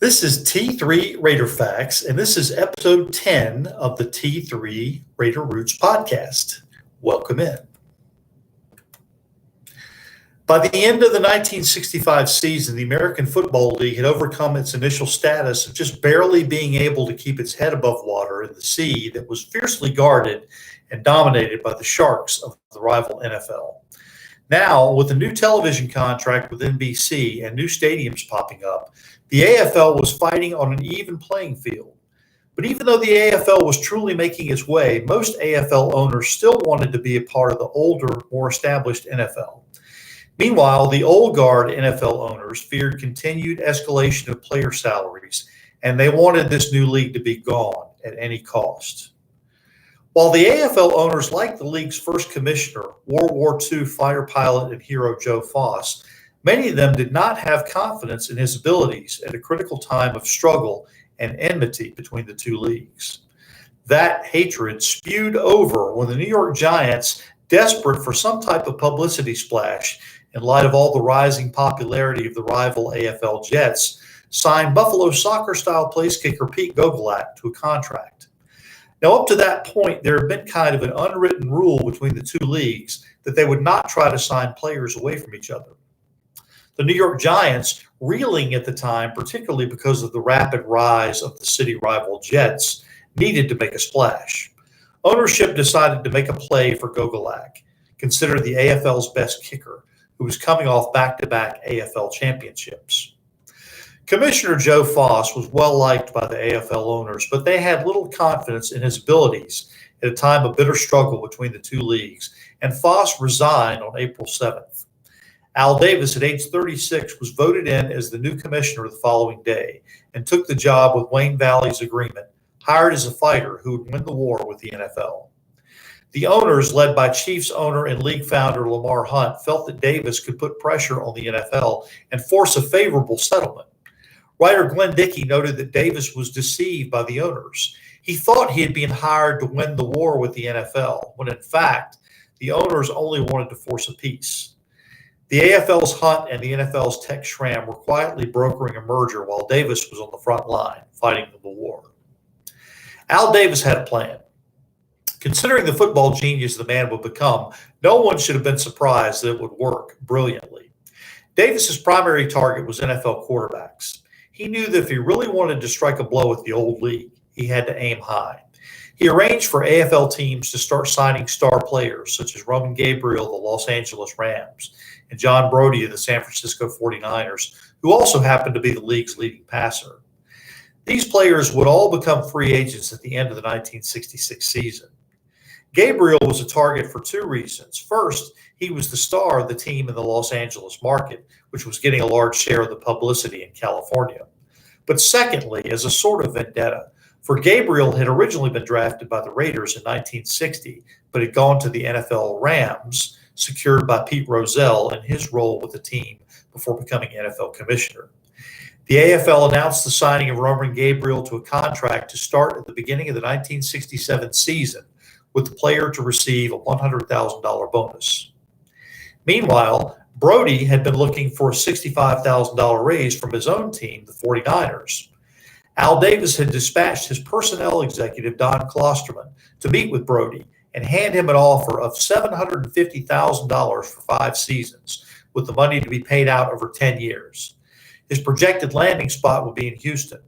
This is T3 Raider Facts, and this is episode 10 of the T3 Raider Roots podcast. Welcome in. By the end of the 1965 season, the American Football League had overcome its initial status of just barely being able to keep its head above water in the sea that was fiercely guarded and dominated by the Sharks of the rival NFL. Now, with a new television contract with NBC and new stadiums popping up, the AFL was fighting on an even playing field. But even though the AFL was truly making its way, most AFL owners still wanted to be a part of the older, more established NFL. Meanwhile, the old guard NFL owners feared continued escalation of player salaries, and they wanted this new league to be gone at any cost. While the AFL owners liked the league's first commissioner, World War II fighter pilot and hero Joe Foss, many of them did not have confidence in his abilities at a critical time of struggle and enmity between the two leagues. That hatred spewed over when the New York Giants, desperate for some type of publicity splash in light of all the rising popularity of the rival AFL Jets, signed Buffalo soccer-style place kicker Pete Gogolak to a contract. Now, up to that point, there had been kind of an unwritten rule between the two leagues that they would not try to sign players away from each other. The New York Giants, reeling at the time, particularly because of the rapid rise of the city rival Jets, needed to make a splash. Ownership decided to make a play for Gogolak, considered the AFL's best kicker, who was coming off back-to-back AFL championships. Commissioner Joe Foss was well-liked by the AFL owners, but they had little confidence in his abilities at a time of bitter struggle between the two leagues, and Foss resigned on April 7th. Al Davis, at age 36, was voted in as the new commissioner the following day and took the job with Wayne Valley's agreement, hired as a fighter who would win the war with the NFL. The owners, led by Chiefs owner and league founder Lamar Hunt, felt that Davis could put pressure on the NFL and force a favorable settlement. Writer Glenn Dickey noted that Davis was deceived by the owners. He thought he had been hired to win the war with the NFL, when in fact, the owners only wanted to force a peace. The AFL's Hunt and the NFL's Tex Schramm were quietly brokering a merger while Davis was on the front line fighting the war. Al Davis had a plan. Considering the football genius the man would become, no one should have been surprised that it would work brilliantly. Davis's primary target was NFL quarterbacks. He knew that if he really wanted to strike a blow at the old league, he had to aim high. He arranged for AFL teams to start signing star players such as Roman Gabriel of the Los Angeles Rams and John Brody of the San Francisco 49ers, who also happened to be the league's leading passer. These players would all become free agents at the end of the 1966 season. Gabriel was a target for two reasons. First, he was the star of the team in the Los Angeles market, which was getting a large share of the publicity in California. But secondly, as a sort of vendetta, for Gabriel had originally been drafted by the Raiders in 1960, but had gone to the NFL Rams, secured by Pete Rozelle in his role with the team before becoming NFL Commissioner. The AFL announced the signing of Roman Gabriel to a contract to start at the beginning of the 1967 season, with the player to receive a $100,000 bonus. Meanwhile, Brody had been looking for a $65,000 raise from his own team, the 49ers. Al Davis had dispatched his personnel executive, Don Klosterman, to meet with Brody and hand him an offer of $750,000 for 5 seasons, with the money to be paid out over 10 years. His projected landing spot would be in Houston.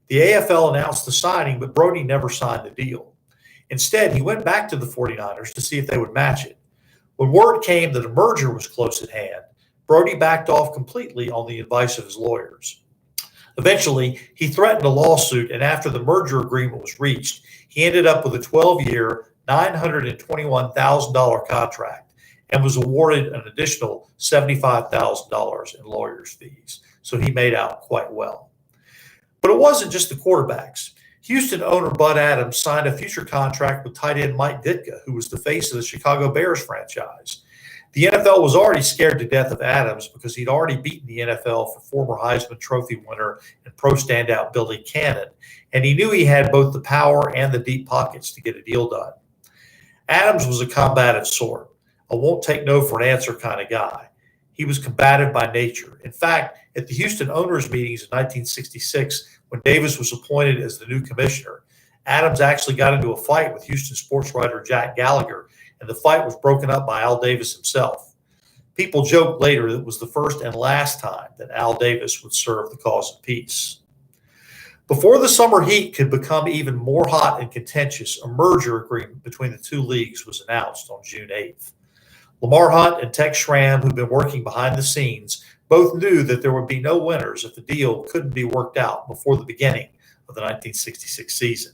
The AFL announced the signing, but Brody never signed the deal. Instead, he went back to the 49ers to see if they would match it. When word came that a merger was close at hand, Brody backed off completely on the advice of his lawyers. Eventually, he threatened a lawsuit, and after the merger agreement was reached, he ended up with a 12-year, $921,000 contract and was awarded an additional $75,000 in lawyers' fees. So he made out quite well. But it wasn't just the quarterbacks. Houston owner Bud Adams signed a future contract with tight end Mike Ditka, who was the face of the Chicago Bears franchise. The NFL was already scared to death of Adams because he'd already beaten the NFL for former Heisman Trophy winner and pro standout Billy Cannon, and he knew he had both the power and the deep pockets to get a deal done. Adams was a combative sort, a won't take no for an answer kind of guy. He was combative by nature. In fact, at the Houston owners' meetings in 1966, when Davis was appointed as the new commissioner, Adams actually got into a fight with Houston sports writer Jack Gallagher, and the fight was broken up by Al Davis himself. People joked later that it was the first and last time that Al Davis would serve the cause of peace. Before the summer heat could become even more hot and contentious, a merger agreement between the two leagues was announced on June 8th. Lamar Hunt and Tex Schramm, who'd been working behind the scenes, both knew that there would be no winners if the deal couldn't be worked out before the beginning of the 1966 season.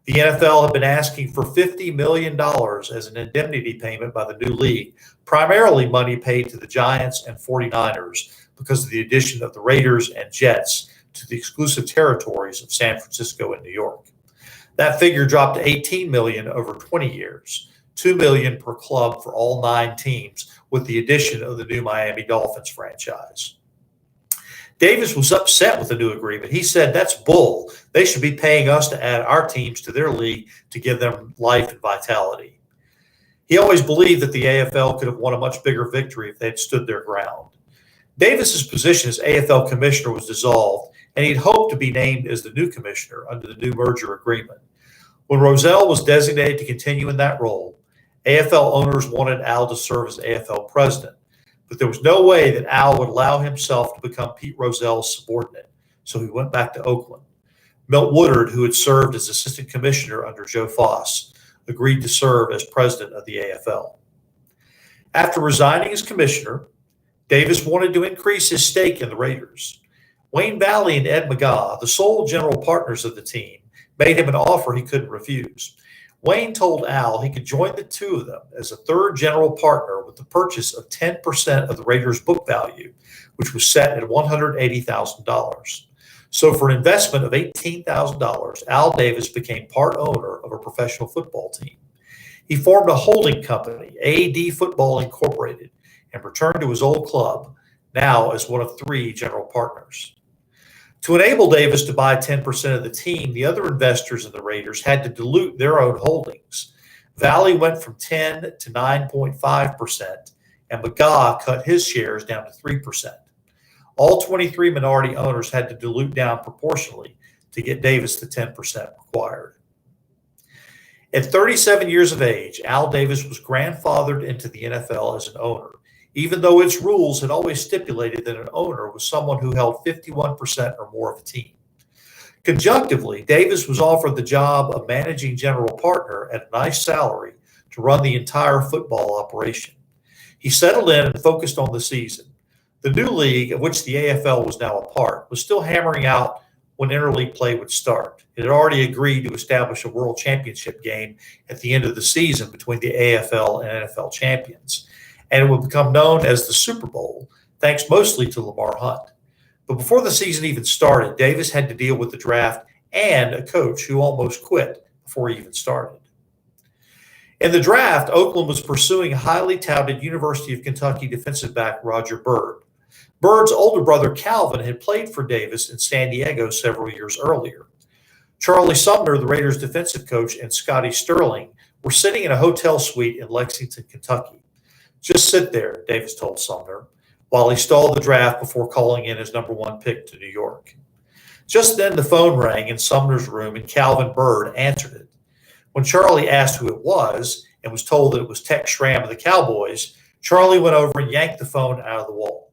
The NFL had been asking for $50 million as an indemnity payment by the new league, primarily money paid to the Giants and 49ers because of the addition of the Raiders and Jets to the exclusive territories of San Francisco and New York. That figure dropped to $18 million over 20 years, $2 million per club for all 9 teams, with the addition of the new Miami Dolphins franchise. Davis was upset with the new agreement. He said, "That's bull. They should be paying us to add our teams to their league to give them life and vitality." He always believed that the AFL could have won a much bigger victory if they had stood their ground. Davis's position as AFL Commissioner was dissolved, and he'd hoped to be named as the new commissioner under the new merger agreement. When Rozelle was designated to continue in that role, AFL owners wanted Al to serve as AFL president, but there was no way that Al would allow himself to become Pete Rozelle's subordinate, so he went back to Oakland. Milt Woodard, who had served as assistant commissioner under Joe Foss, agreed to serve as president of the AFL. After resigning as commissioner, Davis wanted to increase his stake in the Raiders. Wayne Valley and Ed McGaugh, the sole general partners of the team, made him an offer he couldn't refuse. Wayne told Al he could join the two of them as a third general partner with the purchase of 10% of the Raiders' book value, which was set at $180,000. So for an investment of $18,000, Al Davis became part owner of a professional football team. He formed a holding company, AD Football Incorporated, and returned to his old club, now as one of 3 general partners. To enable Davis to buy 10% of the team, the other investors in the Raiders had to dilute their own holdings. Valley went from 10 to 9.5%, and McGaugh cut his shares down to 3%. All 23 minority owners had to dilute down proportionally to get Davis the 10% required. At 37 years of age, Al Davis was grandfathered into the NFL as an owner, even though its rules had always stipulated that an owner was someone who held 51% or more of a team. Conjunctively, Davis was offered the job of managing general partner at a nice salary to run the entire football operation. He settled in and focused on the season. The new league, of which the AFL was now a part, was still hammering out when interleague play would start. It had already agreed to establish a world championship game at the end of the season between the AFL and NFL champions, and it would become known as the Super Bowl, thanks mostly to Lamar Hunt. But before the season even started, Davis had to deal with the draft and a coach who almost quit before he even started. In the draft, Oakland was pursuing highly touted University of Kentucky defensive back Roger Byrd. Bird's older brother Calvin had played for Davis in San Diego several years earlier. Charlie Sumner, the Raiders' defensive coach, and Scotty Sterling were sitting in a hotel suite in Lexington, Kentucky. "Just sit there," Davis told Sumner, while he stalled the draft before calling in his number 1 pick to New York. Just then the phone rang in Sumner's room and Calvin Byrd answered it. When Charlie asked who it was and was told that it was Tex Schramm of the Cowboys, Charlie went over and yanked the phone out of the wall.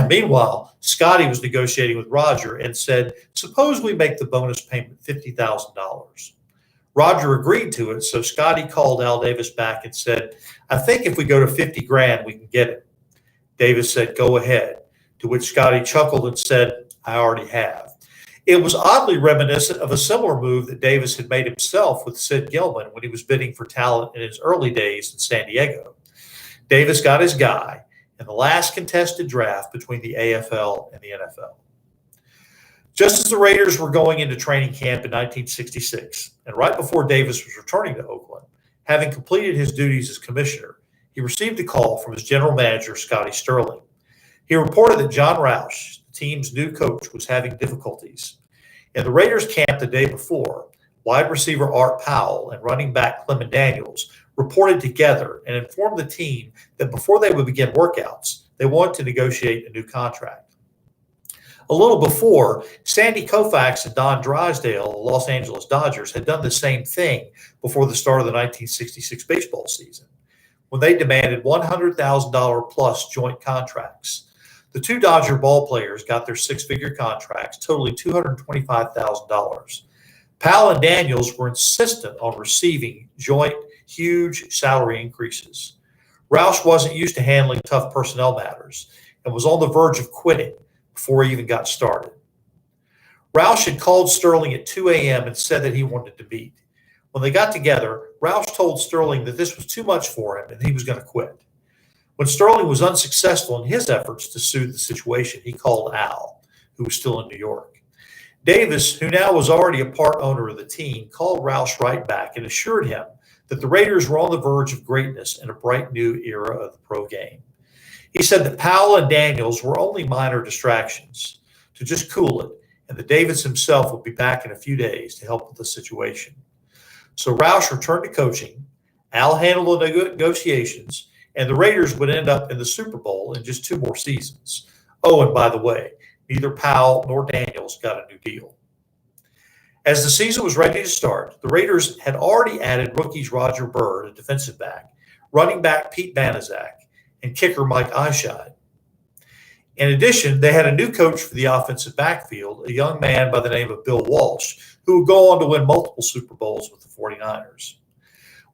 Meanwhile, Scotty was negotiating with Roger and said, "Suppose we make the bonus payment $50,000. Roger agreed to it, so Scotty called Al Davis back and said, "I think if we go to 50 grand, we can get it." Davis said, "Go ahead," to which Scotty chuckled and said, "I already have." It was oddly reminiscent of a similar move that Davis had made himself with Sid Gilman when he was bidding for talent in his early days in San Diego. Davis got his guy in the last contested draft between the AFL and the NFL. Just as the Raiders were going into training camp in 1966, and right before Davis was returning to Oakland, having completed his duties as commissioner, he received a call from his general manager, Scotty Sterling. He reported that John Roush, the team's new coach, was having difficulties. In the Raiders camp the day before, wide receiver Art Powell and running back Clement Daniels reported together and informed the team that before they would begin workouts, they wanted to negotiate a new contract. A little before, Sandy Koufax and Don Drysdale, the Los Angeles Dodgers, had done the same thing before the start of the 1966 baseball season, when they demanded $100,000 plus joint contracts. The two Dodger ball players got their six-figure contracts, totaling $225,000. Powell and Daniels were insistent on receiving joint, huge salary increases. Roush wasn't used to handling tough personnel matters and was on the verge of quitting before he even got started. Roush had called Sterling at 2 a.m. and said that he wanted to meet. When they got together, Roush told Sterling that this was too much for him and he was going to quit. When Sterling was unsuccessful in his efforts to soothe the situation, he called Al, who was still in New York. Davis, who now was already a part owner of the team, called Roush right back and assured him that the Raiders were on the verge of greatness in a bright new era of the pro game. He said that Powell and Daniels were only minor distractions to just cool it, and that Davis himself would be back in a few days to help with the situation. So Roush returned to coaching, Al handled the negotiations, and the Raiders would end up in the Super Bowl in just 2 more seasons. Oh, and by the way, neither Powell nor Daniels got a new deal. As the season was ready to start, the Raiders had already added rookies Roger Bird, a defensive back, running back Pete Banaszak, and kicker Mike Eyeshide. In addition, they had a new coach for the offensive backfield, a young man by the name of Bill Walsh, who would go on to win multiple Super Bowls with the 49ers.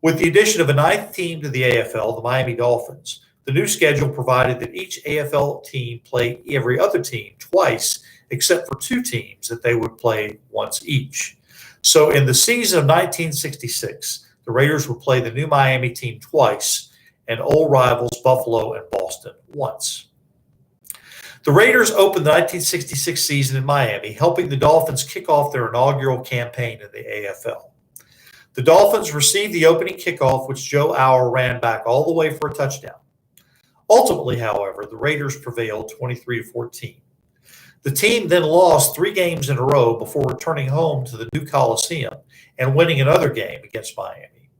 With the addition of a 9th team to the AFL, the Miami Dolphins, the new schedule provided that each AFL team play every other team twice, except for 2 teams that they would play once each. So in the season of 1966, the Raiders would play the new Miami team twice and old rivals Buffalo and Boston once. The Raiders opened the 1966 season in Miami, helping the Dolphins kick off their inaugural campaign in the AFL. The Dolphins received the opening kickoff, which Joe Auer ran back all the way for a touchdown. Ultimately, however, the Raiders prevailed 23-14. The team then lost 3 games in a row before returning home to the new Coliseum and winning another game against Miami.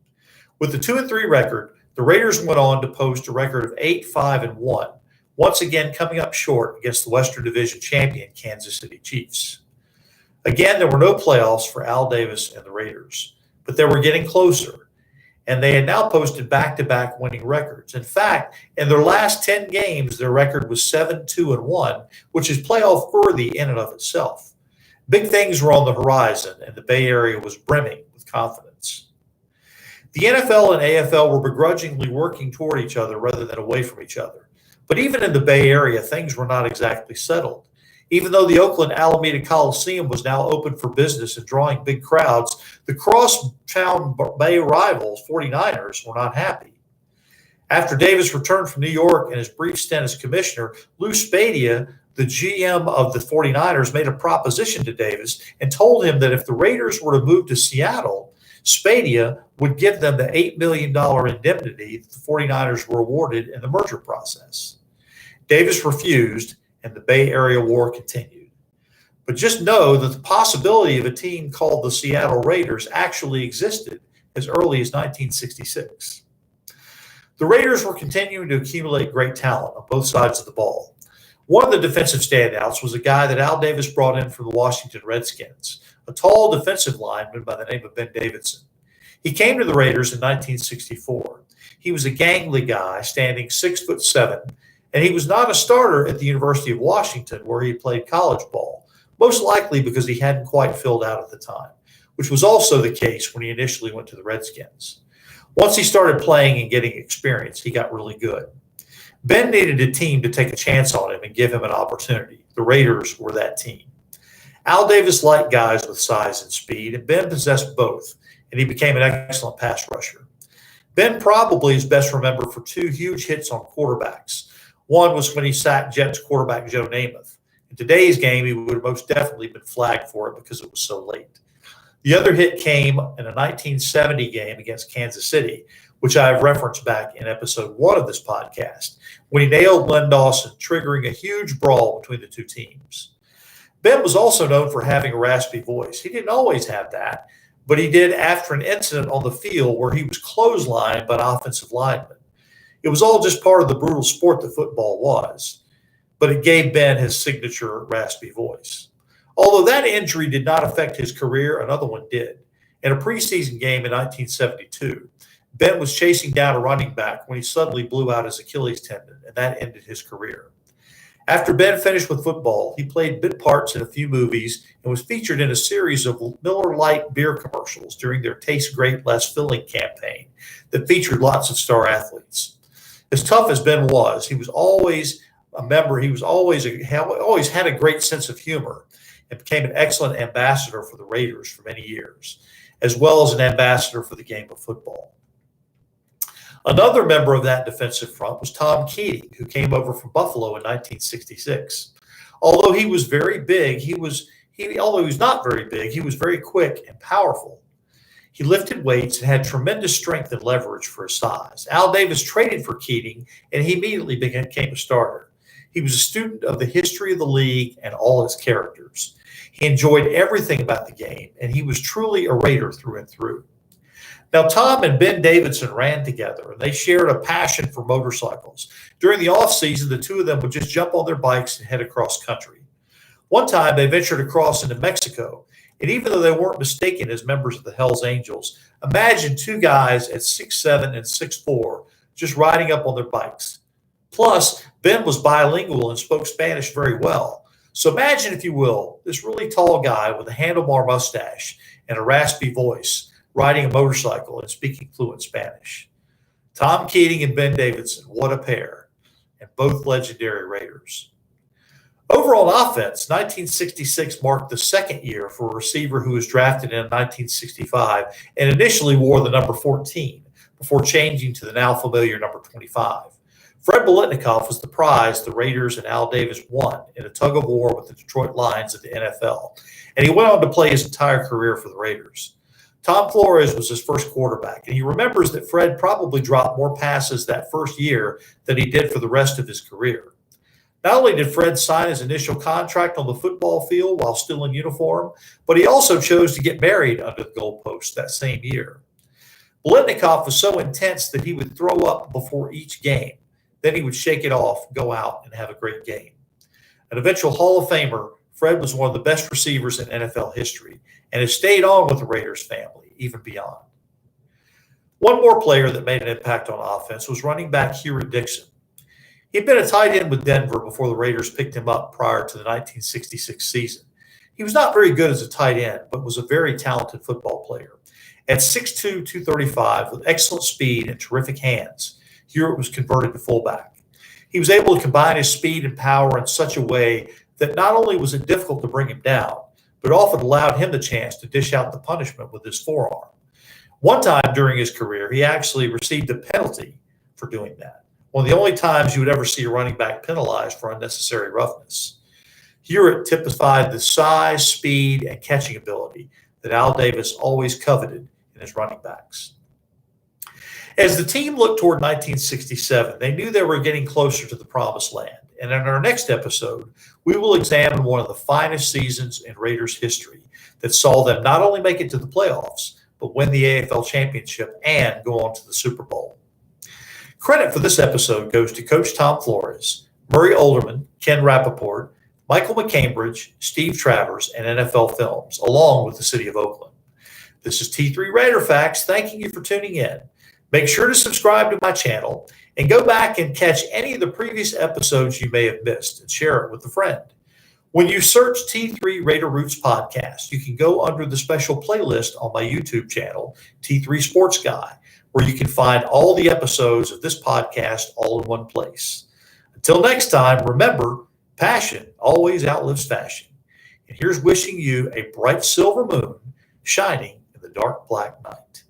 With the 2-3 record, the Raiders went on to post a record of 8-5-1, once again coming up short against the Western Division champion Kansas City Chiefs. Again, there were no playoffs for Al Davis and the Raiders, but they were getting closer, and they had now posted back-to-back winning records. In fact, in their last 10 games, their record was 7-2-1, which is playoff worthy in and of itself. Big things were on the horizon, and the Bay Area was brimming with confidence. The NFL and AFL were begrudgingly working toward each other rather than away from each other. But even in the Bay Area, things were not exactly settled. Even though the Oakland Alameda Coliseum was now open for business and drawing big crowds, the cross-town Bay rivals, 49ers, were not happy. After Davis returned from New York and his brief stint as commissioner, Lou Spadia, the GM of the 49ers, made a proposition to Davis and told him that if the Raiders were to move to Seattle, Spadia would give them the $8 million indemnity that the 49ers were awarded in the merger process. Davis refused, and the Bay Area war continued. But just know that the possibility of a team called the Seattle Raiders actually existed as early as 1966. The Raiders were continuing to accumulate great talent on both sides of the ball. One of the defensive standouts was a guy that Al Davis brought in from the Washington Redskins, a tall defensive lineman by the name of Ben Davidson. He came to the Raiders in 1964. He was a gangly guy, standing 6'7", and he was not a starter at the University of Washington, where he played college ball, most likely because he hadn't quite filled out at the time, which was also the case when he initially went to the Redskins. Once he started playing and getting experience, he got really good. Ben needed a team to take a chance on him and give him an opportunity. The Raiders were that team. Al Davis liked guys with size and speed, and Ben possessed both, and he became an excellent pass rusher. Ben probably is best remembered for 2 huge hits on quarterbacks. One was when he sacked Jets quarterback Joe Namath. In today's game, he would have most definitely been flagged for it because it was so late. The other hit came in a 1970 game against Kansas City, which I have referenced back in episode 1 of this podcast, when he nailed Len Dawson, triggering a huge brawl between the 2 teams. Ben was also known for having a raspy voice. He didn't always have that, but he did after an incident on the field where he was clotheslined by an offensive lineman. It was all just part of the brutal sport that football was, but it gave Ben his signature raspy voice. Although that injury did not affect his career, another one did. In a preseason game in 1972, Ben was chasing down a running back when he suddenly blew out his Achilles tendon, and that ended his career. After Ben finished with football, he played bit parts in a few movies and was featured in a series of Miller Lite beer commercials during their Taste Great, Less Filling campaign that featured lots of star athletes. As tough as Ben was, he was always a member. He was always had a great sense of humor and became an excellent ambassador for the Raiders for many years, as well as an ambassador for the game of football. Another member of that defensive front was Tom Keating, who came over from Buffalo in 1966. Although he was very big, although he was not very big, he was very quick and powerful. He lifted weights and had tremendous strength and leverage for his size. Al Davis traded for Keating, and he immediately became a starter. He was a student of the history of the league and all its characters. He enjoyed everything about the game, and he was truly a Raider through and through. Now, Tom and Ben Davidson ran together, and they shared a passion for motorcycles. During the offseason, the two of them would just jump on their bikes and head across country. One time, they ventured across into Mexico, and even though they weren't mistaken as members of the Hells Angels, imagine two guys at 6'7" and 6'4" just riding up on their bikes. Plus, Ben was bilingual and spoke Spanish very well. So imagine, if you will, this really tall guy with a handlebar mustache and a raspy voice riding a motorcycle and speaking fluent Spanish. Tom Keating and Ben Davidson, what a pair, and both legendary Raiders. Over on offense, 1966 marked the second year for a receiver who was drafted in 1965 and initially wore the number 14 before changing to the now familiar number 25. Fred Biletnikoff was the prize the Raiders and Al Davis won in a tug-of-war with the Detroit Lions of the NFL, and he went on to play his entire career for the Raiders. Tom Flores was his first quarterback, and he remembers that Fred probably dropped more passes that first year than he did for the rest of his career. Not only did Fred sign his initial contract on the football field while still in uniform, but he also chose to get married under the goalpost that same year. Biletnikoff was so intense that he would throw up before each game. Then he would shake it off, go out, and have a great game. An eventual Hall of Famer, Fred was one of the best receivers in NFL history and has stayed on with the Raiders family, even beyond. One more player that made an impact on offense was running back Hewritt Dixon. He'd been a tight end with Denver before the Raiders picked him up prior to the 1966 season. He was not very good as a tight end, but was a very talented football player. At 6'2", 235, with excellent speed and terrific hands, Hewritt was converted to fullback. He was able to combine his speed and power in such a way that not only was it difficult to bring him down, but often allowed him the chance to dish out the punishment with his forearm. One time during his career, he actually received a penalty for doing that. One of the only times you would ever see a running back penalized for unnecessary roughness. Hewritt typified the size, speed, and catching ability that Al Davis always coveted in his running backs. As the team looked toward 1967, they knew they were getting closer to the promised land. And in our next episode, we will examine one of the finest seasons in Raiders history that saw them not only make it to the playoffs, but win the AFL championship and go on to the Super Bowl. Credit for this episode goes to Coach Tom Flores, Murray Olderman, Ken Rappaport, Michael McCambridge, Steve Travers, and NFL Films, along with the city of Oakland. This is T3 Raider Facts, thanking you for tuning in. Make sure to subscribe to my channel and go back and catch any of the previous episodes you may have missed and share it with a friend. When you search T3 Raider Roots Podcast, you can go under the special playlist on my YouTube channel, T3 Sports Guy, where you can find all the episodes of this podcast all in one place. Until next time, remember, passion always outlives fashion. And here's wishing you a bright silver moon shining in the dark black night.